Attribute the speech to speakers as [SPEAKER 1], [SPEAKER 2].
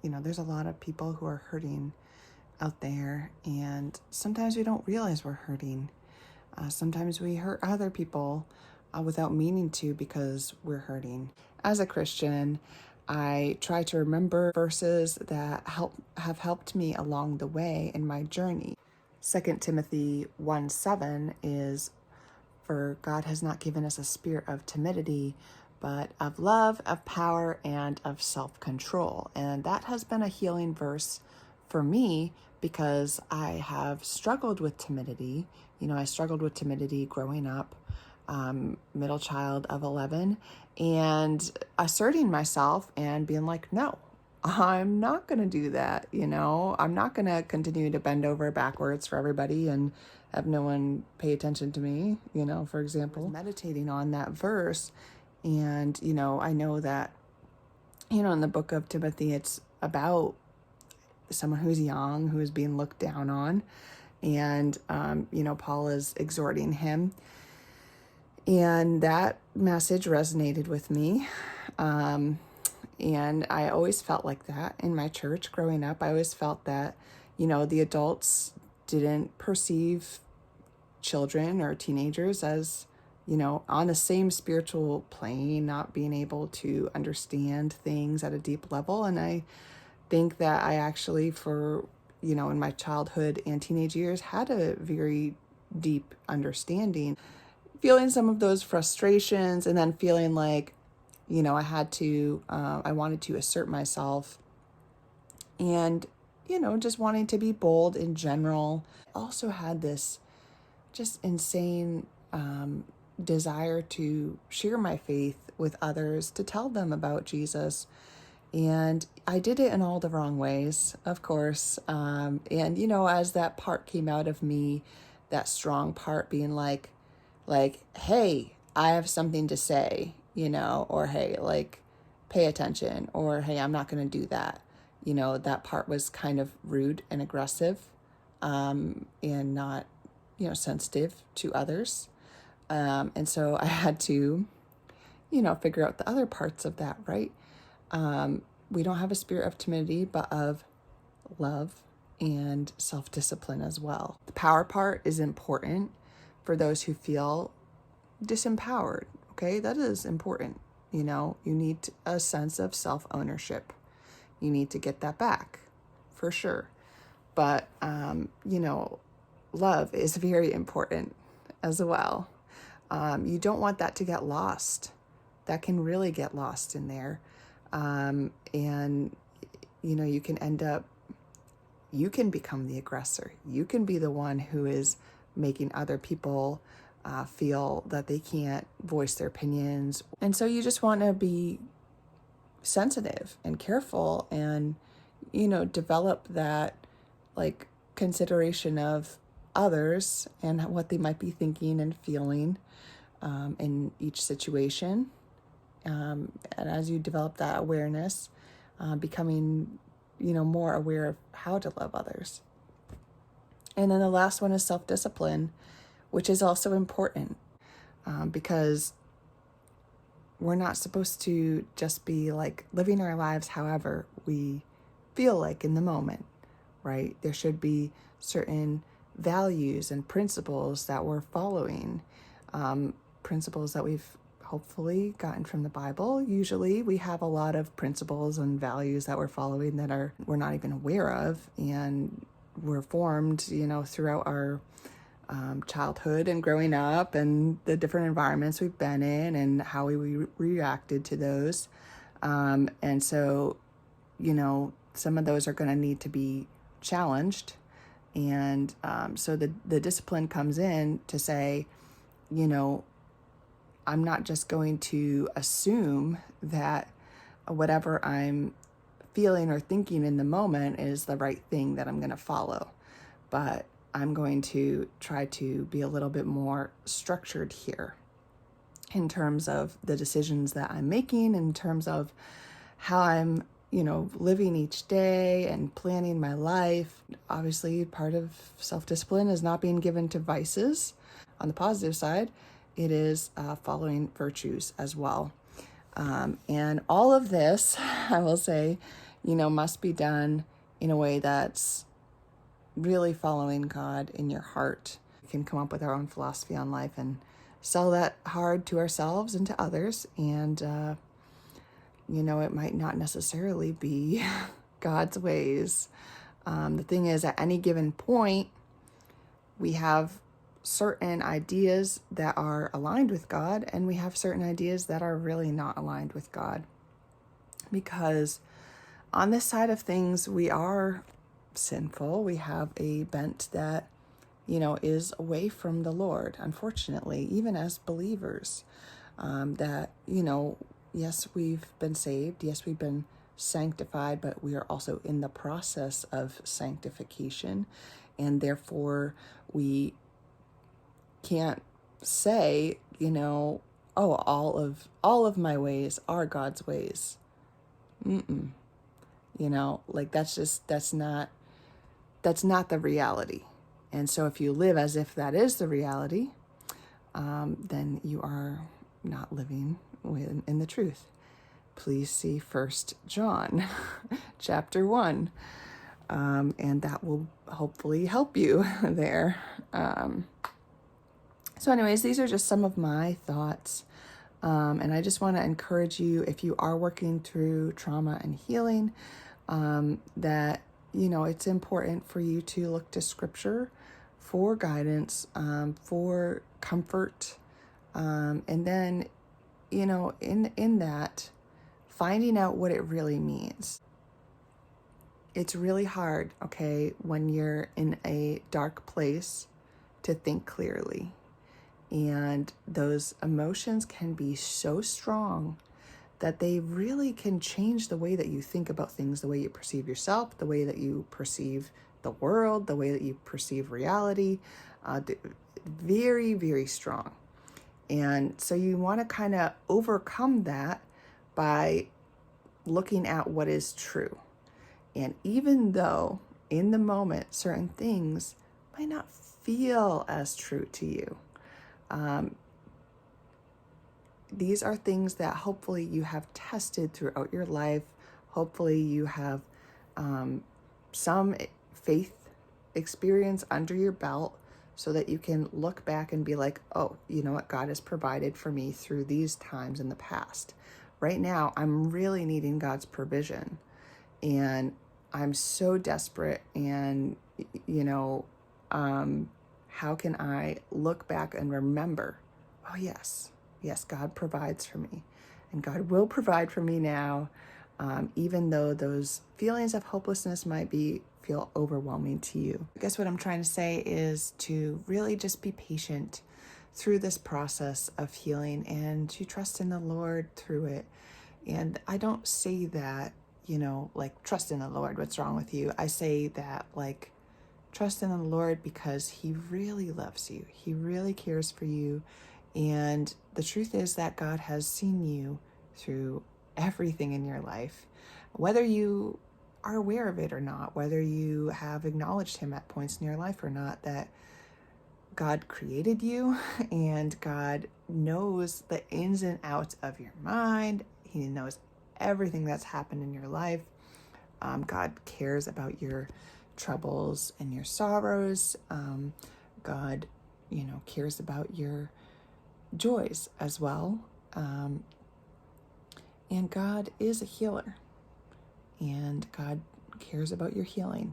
[SPEAKER 1] there's a lot of people who are hurting out there, and sometimes we don't realize we're hurting. Sometimes we hurt other people without meaning to because we're hurting. As a Christian, I try to remember verses that have helped me along the way in my journey. 2 Timothy 1:7 is, "For God has not given us a spirit of timidity, but of love, of power, and of self-control." And that has been a healing verse for me because I have struggled with timidity. I struggled with timidity growing up, middle child of 11, and asserting myself and being like, no, I'm not going to do that. I'm not going to continue to bend over backwards for everybody and have no one pay attention to me, for example. I was meditating on that verse, and, I know that, in the book of Timothy, it's about someone who's young, who is being looked down on. And, Paul is exhorting him. And that message resonated with me. And I always felt like that in my church growing up. I always felt that, the adults didn't perceive children or teenagers as, on the same spiritual plane, not being able to understand things at a deep level. And I think that I actually, for, in my childhood and teenage years, had a very deep understanding, feeling some of those frustrations, and then feeling like, I wanted to assert myself, and, just wanting to be bold in general. Also had this just insane desire to share my faith with others, to tell them about Jesus. And I did it in all the wrong ways, of course. And, as that part came out of me, that strong part being like, hey, I have something to say, or hey, pay attention, or hey, I'm not going to do that. That part was kind of rude and aggressive, and not, sensitive to others. And so I had to, figure out the other parts of that, right? We don't have a spirit of timidity, but of love and self-discipline as well. The power part is important for those who feel disempowered. Okay, that is important. You need a sense of self-ownership. You need to get that back, for sure. But, love is very important as well. You don't want that to get lost. That can really get lost in there. And, you can you can become the aggressor. You can be the one who is making other people feel that they can't voice their opinions. And so you just want to be sensitive and careful and, develop that consideration of others and what they might be thinking and feeling in each situation. And as you develop that awareness, becoming, more aware of how to love others. And then the last one is self-discipline, which is also important because we're not supposed to just be living our lives however we feel like in the moment, right? There should be certain values and principles that we're following, principles that we've hopefully gotten from the Bible. Usually we have a lot of principles and values that we're following that we're not even aware of, and we're formed, throughout our childhood and growing up and the different environments we've been in and how we reacted to those. And so, some of those are going to need to be challenged. And so the discipline comes in to say, I'm not just going to assume that whatever I'm feeling or thinking in the moment is the right thing that I'm going to follow, but I'm going to try to be a little bit more structured here in terms of the decisions that I'm making, in terms of how I'm, living each day and planning my life. Obviously, part of self-discipline is not being given to vices. On the positive side, it is following virtues as well. And all of this, I will say, must be done in a way that's really following God in your heart. We can come up with our own philosophy on life and sell that hard to ourselves and to others. And, it might not necessarily be God's ways. The thing is, at any given point, we have certain ideas that are aligned with God, and we have certain ideas that are really not aligned with God. Because on this side of things, we are sinful. We have a bent that, is away from the Lord, unfortunately, even as believers. That, yes, we've been saved. Yes, we've been sanctified, but we are also in the process of sanctification. And therefore, we can't say, oh, all of my ways are God's ways. That's not the reality. And so if you live as if that is the reality, then you are not living in the truth. Please see 1 John chapter 1, and that will hopefully help you there. So anyways, these are just some of my thoughts. And I just want to encourage you, if you are working through trauma and healing, that, it's important for you to look to Scripture for guidance, for comfort. And then, in that, finding out what it really means. It's really hard, okay, when you're in a dark place to think clearly. And those emotions can be so strong that they really can change the way that you think about things, the way you perceive yourself, the way that you perceive the world, the way that you perceive reality. Very, very strong. And so you want to kind of overcome that by looking at what is true. And even though in the moment certain things might not feel as true to you, these are things that hopefully you have tested throughout your life. Hopefully you have some faith experience under your belt so that you can look back and be like, oh, you know what? God has provided for me through these times in the past. Right now, I'm really needing God's provision. And I'm so desperate. And, how can I look back and remember, oh, yes, God provides for me. And God will provide for me now, even though those feelings of hopelessness might feel overwhelming to you. I guess what I'm trying to say is to really just be patient through this process of healing and to trust in the Lord through it. And I don't say that, trust in the Lord, what's wrong with you? I say that, trust in the Lord because He really loves you. He really cares for you. And the truth is that God has seen you through everything in your life, whether you are aware of it or not, whether you have acknowledged Him at points in your life or not, that God created you and God knows the ins and outs of your mind. He knows everything that's happened in your life. God cares about your troubles and your sorrows. God, cares about your joys as well. And God is a healer. And God cares about your healing.